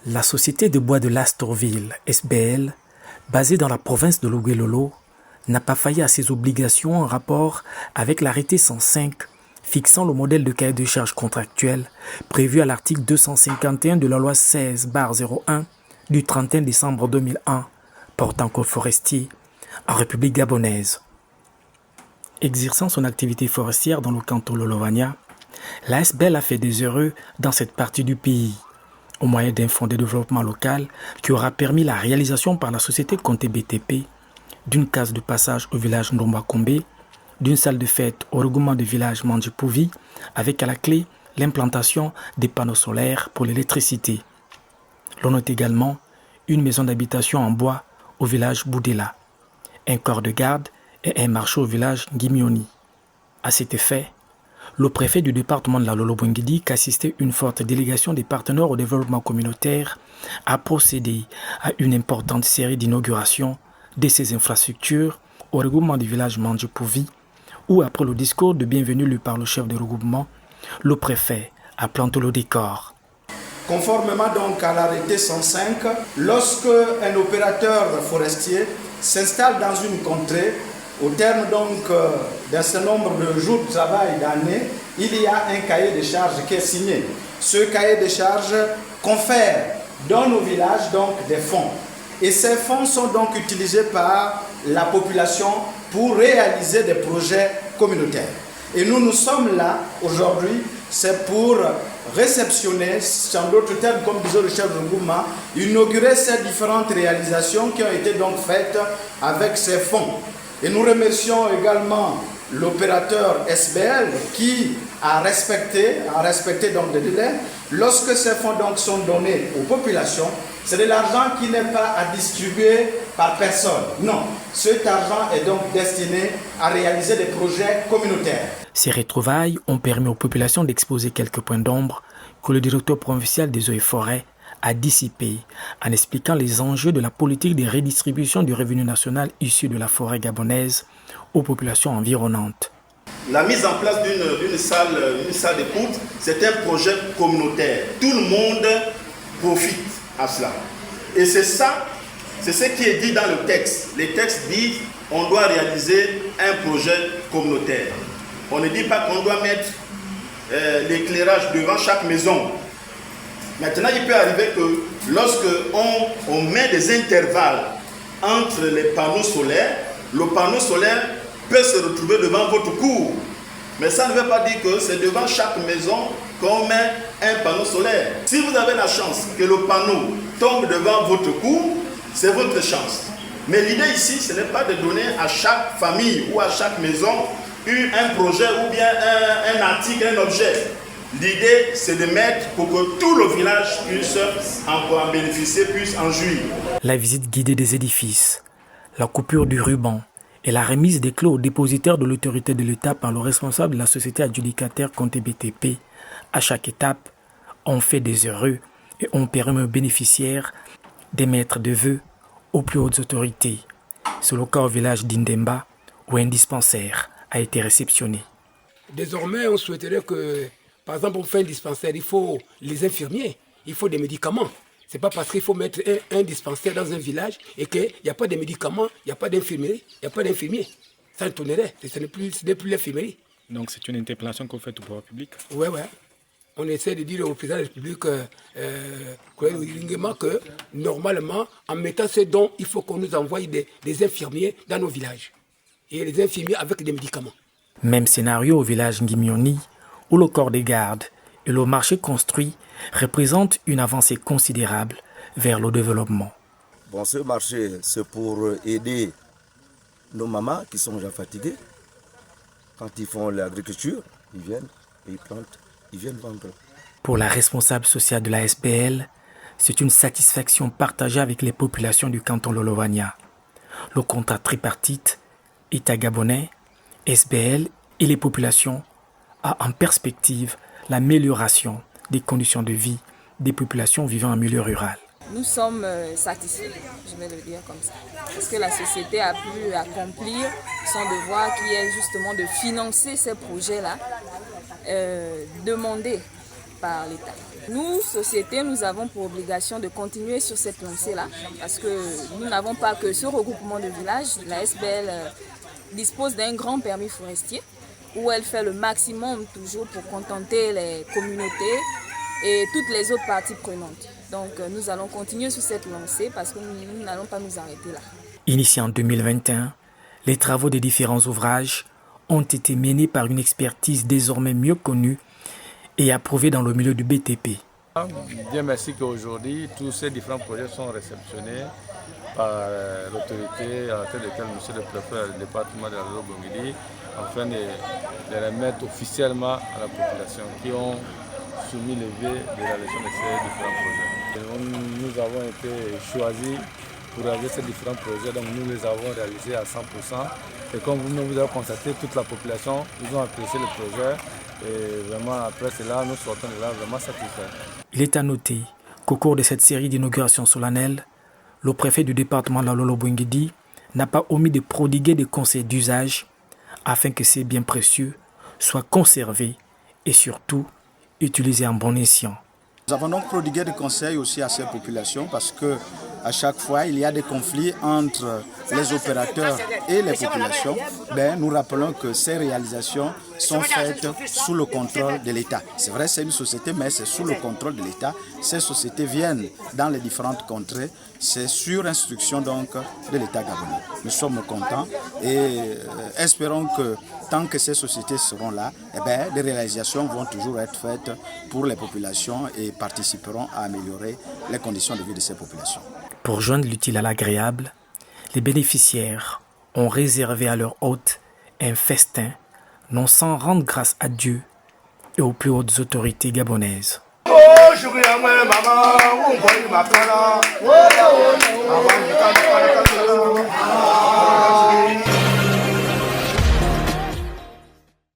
La société de bois de Lastorville, SBL, basée dans la province de Logouelolo, n'a pas failli à ses obligations en rapport avec l'arrêté 105 fixant le modèle de cahier de charges contractuel prévu à l'article 251 de la loi 16/01 du 31 décembre 2001 portant code forestier en République gabonaise. Exerçant son activité forestière dans le canton Lolo-Vania, la SBL a fait des heureux dans cette partie du pays, au moyen d'un fonds de développement local qui aura permis la réalisation par la société Conté BTP d'une case de passage au village Ndombakombe, d'une salle de fête au regroupement du village Mandjipouvi, avec à la clé l'implantation des panneaux solaires pour l'électricité. L'on note également une maison d'habitation en bois au village Boudela, un corps de garde et un marché au village Gimioni. À cet effet, le préfet du département de la Lolo-Bongidi, qu'assistait une forte délégation des partenaires au développement communautaire, a procédé à une importante série d'inaugurations de ces infrastructures au regroupement du village Mandjipouvi, où après le discours de bienvenue lu par le chef de regroupement, le préfet a planté le décor. Conformément donc à l'arrêté 105, lorsque un opérateur forestier s'installe dans une contrée, au terme donc d'un certain nombre de jours de travail d'année, il y a un cahier de charges qui est signé. Ce cahier de charges confère dans nos villages donc des fonds. Et ces fonds sont donc utilisés par la population pour réaliser des projets communautaires. Et nous sommes là aujourd'hui, c'est pour réceptionner, en d'autres termes, comme disait le chef de regroupement, inaugurer ces différentes réalisations qui ont été donc faites avec ces fonds. Et nous remercions également l'opérateur SBL qui a respecté donc des délais. Lorsque ces fonds donc sont donnés aux populations, c'est de l'argent qui n'est pas à distribuer par personne. Non, cet argent est donc destiné à réaliser des projets communautaires. Ces retrouvailles ont permis aux populations d'exposer quelques points d'ombre que le directeur provincial des eaux et forêts a dissipés en expliquant les enjeux de la politique de redistribution du revenu national issu de la forêt gabonaise aux populations environnantes. La mise en place d'une salle d'écoute, c'est un projet communautaire. Tout le monde profite à cela. Et c'est ça, c'est ce qui est dit dans le texte. Les textes disent qu'on doit réaliser un projet communautaire. On ne dit pas qu'on doit mettre l'éclairage devant chaque maison. Maintenant, il peut arriver que lorsque on met des intervalles entre les panneaux solaires, le panneau solaire peut se retrouver devant votre cour. Mais ça ne veut pas dire que c'est devant chaque maison qu'on met un panneau solaire. Si vous avez la chance que le panneau tombe devant votre cour, c'est votre chance. Mais l'idée ici, ce n'est pas de donner à chaque famille ou à chaque maison un projet ou bien un article, un objet. L'idée, c'est de mettre pour que tout le village puisse en bénéficier, puisse en jouir. La visite guidée des édifices, la coupure du ruban et la remise des clés aux dépositaires de l'autorité de l'État par le responsable de la société adjudicataire Conté BTP, à chaque étape, ont fait des heureux et ont permis aux bénéficiaires d'émettre des vœux aux plus hautes autorités. C'est le cas au village d'Indemba, où un dispensaire a été réceptionné. Désormais, on souhaiterait que, par exemple, on fait un dispensaire, il faut les infirmiers, il faut des médicaments. Ce n'est pas parce qu'il faut mettre un dispensaire dans un village et qu'il n'y a pas de médicaments, il n'y a pas d'infirmerie, il n'y a pas d'infirmiers. Ça étonnerait, ce n'est plus l'infirmerie. Donc c'est une interpellation que vous faites au pouvoir public? Oui. On essaie de dire au président de la République que normalement, en mettant ces dons, il faut qu'on nous envoie des infirmiers dans nos villages. Et les infirmiers avec des médicaments. Même scénario au village Ngimioni, où le corps des gardes et le marché construit représentent une avancée considérable vers le développement. Bon, ce marché, c'est pour aider nos mamans qui sont déjà fatiguées. Quand ils font l'agriculture, ils viennent et ils plantent, ils viennent vendre. Pour la responsable sociale de la SBL, c'est une satisfaction partagée avec les populations du canton Lolo-Vania. Le contrat tripartite, État gabonais, SBL et les populations a en perspective l'amélioration des conditions de vie des populations vivant en milieu rural. Nous sommes satisfaits, je vais le dire comme ça, parce que la société a pu accomplir son devoir qui est justement de financer ces projets-là, demander par l'État. Nous, société, nous avons pour obligation de continuer sur cette lancée-là parce que nous n'avons pas que ce regroupement de villages. La SBL dispose d'un grand permis forestier où elle fait le maximum toujours pour contenter les communautés et toutes les autres parties prenantes. Donc nous allons continuer sur cette lancée parce que nous n'allons pas nous arrêter là. Initié en 2021, les travaux des différents ouvrages ont été menés par une expertise désormais mieux connue et approuvée dans le milieu du BTP. Bien merci qu'aujourd'hui, tous ces différents projets sont réceptionnés par l'autorité à la tête de laquelle M. le préfet du département de la Lolo-Bongidi, afin de les remettre officiellement à la population qui ont soumis le vœu de réalisation de ces différents projets. Et nous avons été choisis pour réaliser ces différents projets, donc nous les avons réalisés à 100%. Et comme vous avez constaté, toute la population, ils ont apprécié le projet. Et vraiment, après cela, nous sortons de là vraiment satisfaits. Il est à noter qu'au cours de cette série d'inaugurations solennelles, le préfet du département de la Lolo-Bongidi n'a pas omis de prodiguer des conseils d'usage afin que ces biens précieux soient conservés et surtout utilisés en bon escient. Nous avons donc prodigué des conseils aussi à ces populations parce que à chaque fois il y a des conflits entre les opérateurs et les populations. Nous rappelons que ces réalisations sont faites sous le contrôle de l'État. C'est vrai, c'est une société, mais c'est sous le contrôle de l'État. Ces sociétés viennent dans les différentes contrées. C'est sur instruction donc de l'État gabonais. Nous sommes contents et espérons que tant que ces sociétés seront là, des réalisations vont toujours être faites pour les populations et participeront à améliorer les conditions de vie de ces populations. Pour joindre l'utile à l'agréable, les bénéficiaires ont réservé à leur hôte un festin, non sans rendre grâce à Dieu et aux plus hautes autorités gabonaises. Oh,